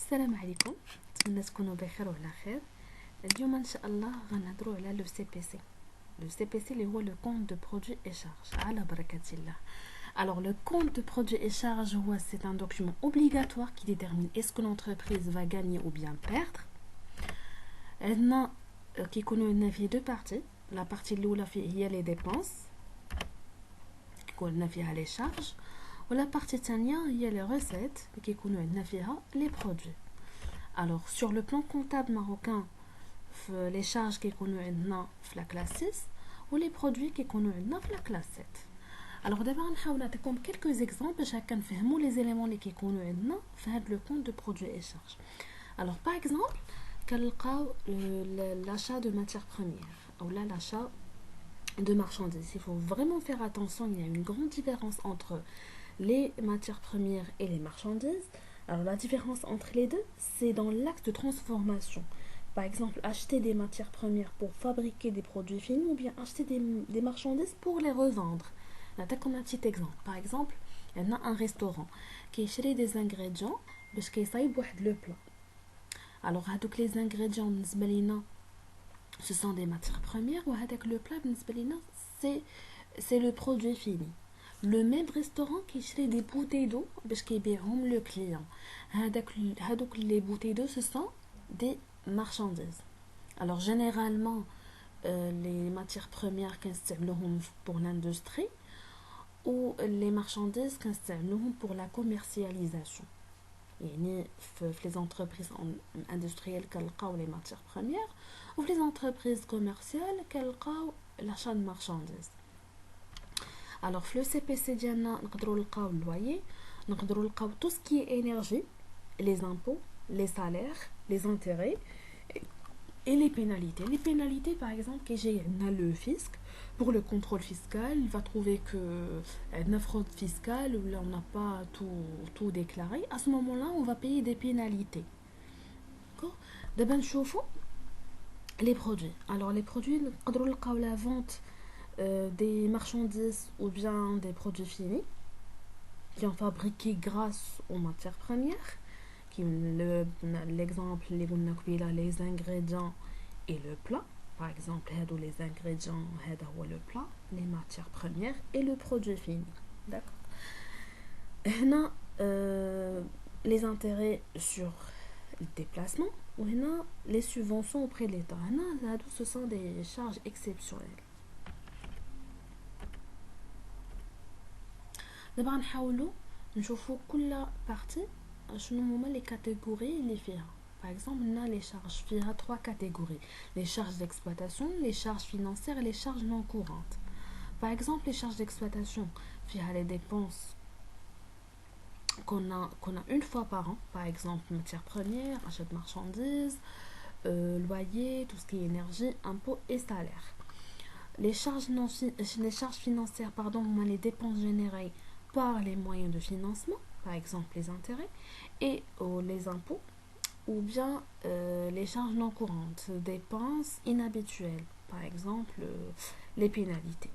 السلام عليكم. نتمنى تكونوا بخير وعلى خير. اليوم ان شاء الله غنهضروا على لو سي بي سي. لو سي بي سي اللي هو لو كونت دو برودوي اي شارج على بركه الله. Alors le compte de produits et charges, c'est un document obligatoire qui détermine est-ce que l'entreprise va gagner ou bien perdre. Qui connaît deux parties. La partie الاولى هي les dépenses كنا فيها les charges, ولا partie الثانيه هي les recettes qui كيكونوا عندنا فيها les produits. Alors sur le plan comptable marocain, les charges qui كيكونوا عندنا في la classe 6 ou les produits qui كيكونوا عندنا في la classe 7. Alors دابا غنحاول نعطيكم quelques exemples باش هكا نفهموا les éléments اللي كيكونوا عندنا في هذا le compte de produits et charges. Alors par exemple كنلقاو l'achat de matières premières ou là l'achat de marchandises. Il faut vraiment faire attention, il y a une grande différence entre les matières premières et les marchandises. Alors la différence entre les deux, c'est dans l'acte de transformation. Par exemple, acheter des matières premières pour fabriquer des produits finis ou bien acheter des marchandises pour les revendre. Comme un petit exemple. Par exemple, il y a un restaurant qui achète des ingrédients parce qu'il صايب واحد le plat. Alors, هذوك les ingrédients بالنسبة لينا ce sont des matières premières, ou avec le plat c'est le produit fini. Le même restaurant qui achète des bouteilles d'eau parce qu'il بيعهم le client. هذوك les bouteilles d'eau ce sont des marchandises. Alors généralement les matières premières كنستعملوهم pour l'industrie ou les marchandises كنستعملوهم pour la commercialisation. يعني في les entreprises industrielles كنلقاو les matières premières ou les entreprises commerciales كنلقاو l'achat de marchandises. Alors في le CPC ديالنا نقدروا نلقاو loyer, نقدروا نلقاو tout ce qui est énergie, les impôts, les salaires, les intérêts et les pénalités. Les pénalités par exemple que j'ai le fisc pour le contrôle fiscal, il va trouver que une fraude fiscale ou là on n'a pas tout déclaré. À ce moment-là, on va payer des pénalités. D'accord? D'abord نشوفوا les produits. Alors les produits, نقدروا نلقاو la vente des marchandises ou bien des produits finis qui sont fabriqués grâce aux matières premières. L'exemple les ingrédients et le plat. Par exemple, les ingrédients, le plat, les matières premières et le produit fini. D'accord. Les intérêts sur le déplacement ou les subventions auprès de l'État. Ce sont des charges exceptionnelles. D'abord, نحاولوا نشوفوا كل partie شنو هما les catégories اللي فيها. Par exemple, on a les charges. Il y a trois catégories. Les charges d'exploitation, les charges financières et les charges non courantes. Par exemple, les charges d'exploitation, il y a les dépenses qu'on a une fois par an. Par exemple, matières premières, achat de marchandises, loyer, tout ce qui est énergie, impôts et salaires. Les charges financières, on a les dépenses générées par les moyens de financement, par exemple les intérêts, et les impôts, ou bien les charges non courantes, dépenses inhabituelles, par exemple les pénalités.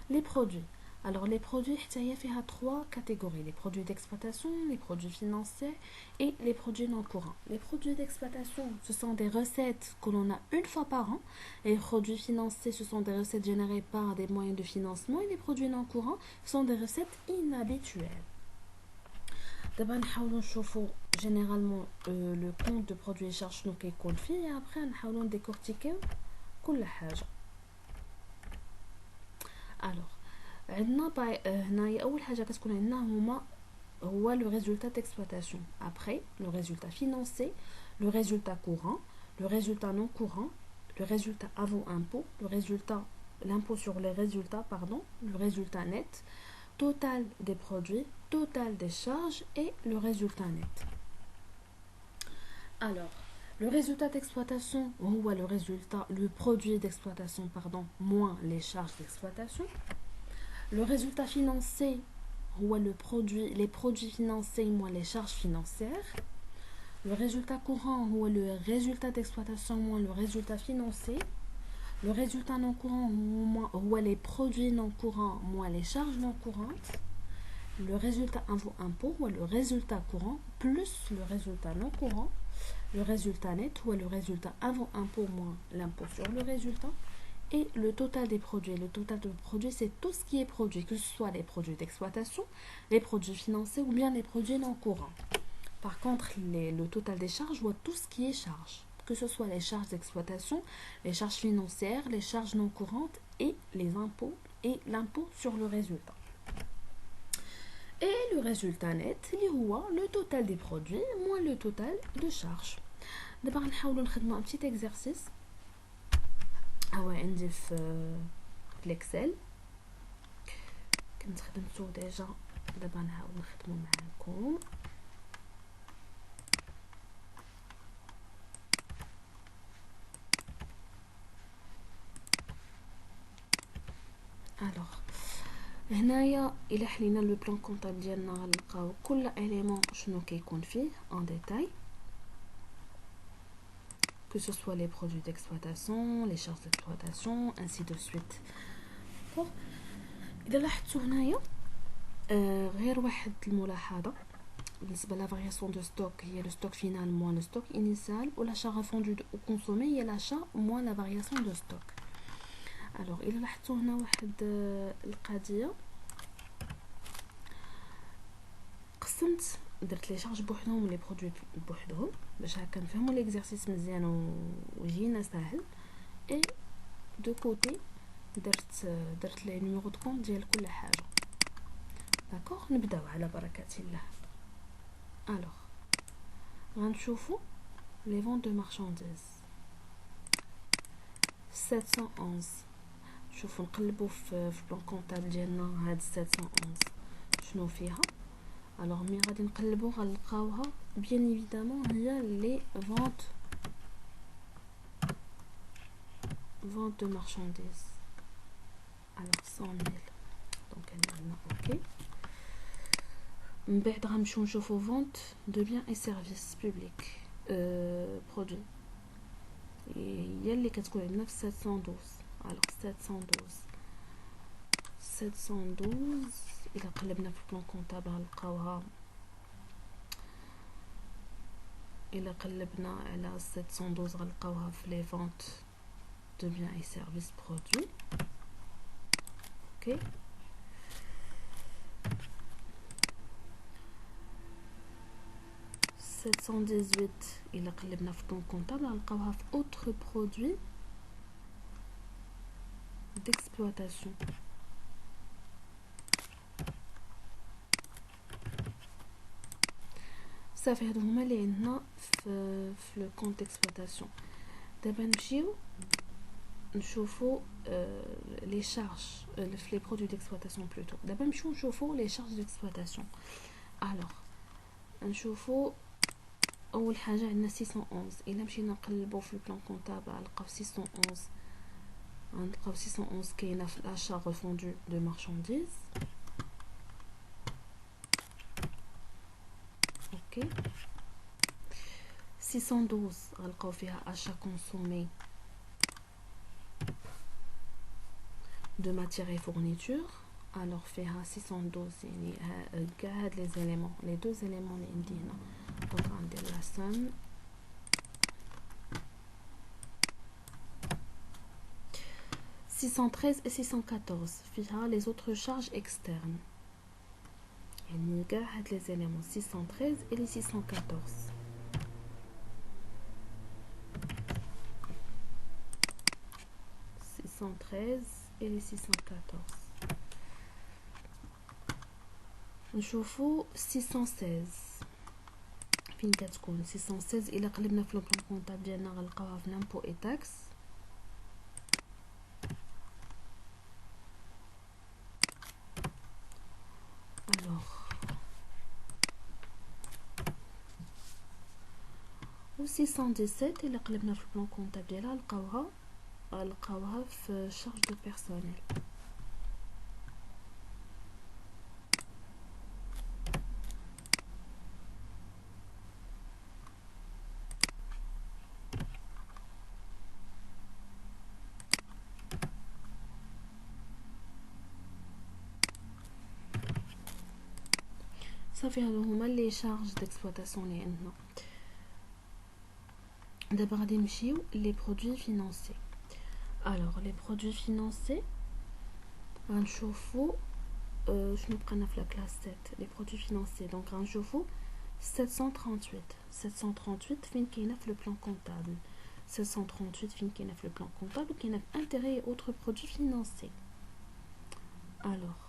Les produits. Alors les produits, il y a trois catégories: les produits d'exploitation, les produits financiers et les produits non courants. Les produits d'exploitation, ce sont des recettes que l'on a une fois par an. Et les produits financiers, ce sont des recettes générées par des moyens de financement. Et les produits non courants sont des recettes inhabituelles. D'abord, nous allons généralement le compte de produits et charges qui est confié, et après nous allons décortiquer toute chose. Alors, هنايا اول حاجه كتكون عندنا هو le résultat d'exploitation. Après, le résultat financier, le résultat courant, le résultat non courant, le résultat avant impôt, l'impôt sur les résultats, le résultat net, total des produits, total des charges et le résultat net. Alors, le résultat d'exploitation, ou le produit d'exploitation, moins les charges d'exploitation. Le résultat financier, ou les produits financiers moins les charges financières. Le résultat courant, ou le résultat d'exploitation moins le résultat financier. Le résultat non courant, ou les produits non courants moins les charges non courantes. le résultat avant impôt ou le résultat courant plus le résultat non courant, le résultat net ou le résultat avant impôt moins l'impôt sur le résultat, et le total des produits. Le total de produits, c'est tout ce qui est produit, que ce soit les produits d'exploitation, les produits financiers ou bien les produits non courants. Par contre, le total des charges voit tout ce qui est charge, que ce soit les charges d'exploitation, les charges financières, les charges non courantes et les impôts et l'impôt sur le résultat. Et le résultat net, le total des produits moins le total de charges. D'abord, on va faire un petit exercice. عندي في الاكسل كنستخدمو ديجا. دابا نعاود نخدمو معاكم. الوغ هنايا الى حلينا لو بلان كونطابل ديالنا غنلقاو كل اليمون شنو كيكون فيه en détail, que ce soit les produits d'exploitation, les charges d'exploitation, ainsi de suite. إذا لاحظتوا هنايا غير واحد الملاحظة بالنسبة لا variation de stock هي le stock final moins le stock initial, ou l'achat refondu ou consommé هي l'achat moins la variation de stock. Alors إذا لاحظتوا هنا واحد القضية، قسمت درت لي شارج بوحدهم لي برودوي بوحدهم باش هكا نفهموا ليكزارسيس مزيان ويجينا ساهل. اي دو كوتي درت لي نيميرو دو كونط ديال كل حاجه. داكوغ، نبداو على بركه الله. الوغ غنشوفوا لي فون دو مارشانديز 711. شوفوا نقلبوا في بلان كونطابل ديالنا هاد 711 شنو فيها. alors مي غادي نقلبوا غنلقاوها bien évidemment هي les ventes de marchandises. alors 100 000 donc عندنا اوكي. من بعد غنمشيو نشوفوا vente de biens et services publics produits هي اللي كتكون عندنا في 712. alors 712 إلا قلبنا في بلان كونطابل غنلقاوها. إلا قلبنا على 712 غنلقاوها في لي فونت دو بيان اي سيرفيس برودوي. اوكي، إلا قلبنا في بلان كونطابل غنلقاوها في اوتر برودوي d'exploitation. صافي هادو هما اللي عندنا في لو كونط اكسبلوطاسيون. دابا نمشيو نشوفوا لي شارج في لي برودوي ديكسبلوطاسيون بلوتو. دابا نمشيو نشوفوا لي شارج ديكسبلوطاسيون. الوغ نشوفوا اول حاجه عندنا 611. الا مشينا نقلبوا في البلان كونطابل نلقاو 611. غنلقاو 611 كاينه في l'achat refondu de marchandises. اوكي، 612 غنلقاو فيها achat consommé de matières et fournitures. alors فيها 612 يعني كاع هاد لي زيليمون لي دو زيليمون اللي عندي هنا. دونك غندير لا سوم 613 et 614 فيها les autres charges externes يعني كاع هاد لي زيليمون 613 et les 614. et les 614. نشوفوا 616 فين كتكون 616. الا قلبنا في البلان كونطابل ديالنا غنلقاوها في لامبو اي تاكس. الوغ و 617 الا قلبنا في البلان كونطابل ديالها نلقاوها في شارج دو بيرسونيل. صافي هادو هما لي شارج ديكسبلوطاسيون لي عندنا. دابا غادي نمشيو لي برودوي فينانسي. الوغ لي برودوي فينانسي غنشوفو شنو بقينا في لا كلاس 7 لي برودوي فينانسي. دونك غنشوفو 738 فين كاينه في لو بلان كونطابل. 738 فين كاينه في لو بلان كونطابل كاينه في انتيري et autres produits financiers. alors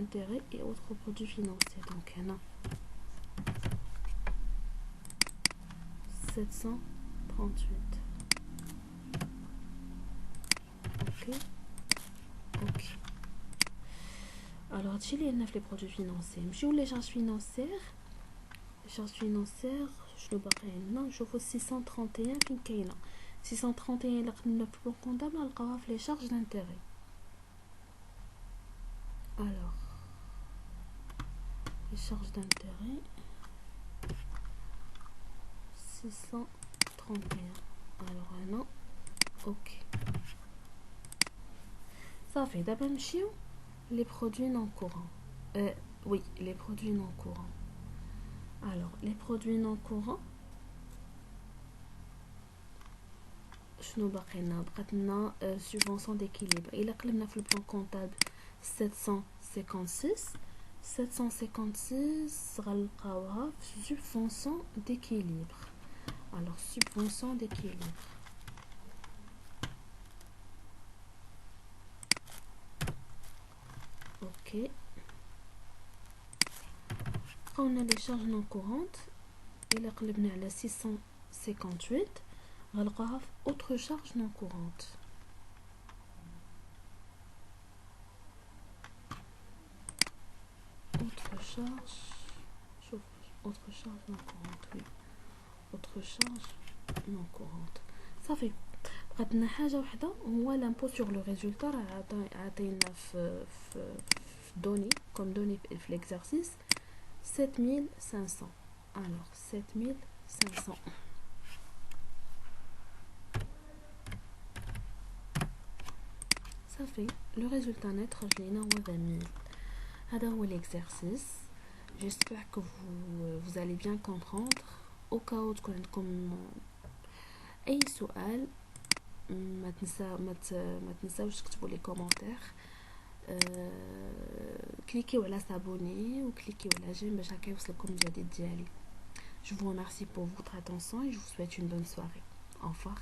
intérêts et autres produits financiers. donc هنا 738. ok. alors هادشي اللي عندنا في لي برودوي فينانسي. نمشيو لي شارج فينانسيير. charge financière شنو باقي عندنا؟ نشوفو 631 فين كاينه 631 الا قلنا في البلان كونطابل نلقاوها في لي شارج دانتيري. alors les charges d'intérêt 631. alors هنا اوكي صافي. دابا نمشيو لي برودوي نون كورون. oui les produits non courants. alors les produits non courants شنو باقي لنا؟ بقات لنا subvention d'équilibre. الا قلبنا في البلان كونطابل 756 غنلقاوها في subvention d'équilibre. alors subvention d'équilibre ok. بقاونا لي شارج نون كورونت. الا قلبنا على 658 غنلقاها في autre charge non courante. autre charge شوف autre charge non courante. oui autre charge non courante. صافي بقات لنا حاجه وحده هو لامبو سور لو ريزولتا. راه عطينا في دوني كوم دوني في ليكزارسيس 7500. alors 7500 صافي. لو ريزولتا نت خرج لينا هو 20000. هذا هو l'exercice. j'espère que vous allez bien comprendre. au cas où تكون عندكم اي سؤال ما تنساوش تكتبوا لي كومونتير. كليكيو على s'abonner وكليكيو على جيم باش هكا يوصلكم الجديد ديالي. je vous remercie pour votre attention et je vous souhaite une bonne soirée. au revoir.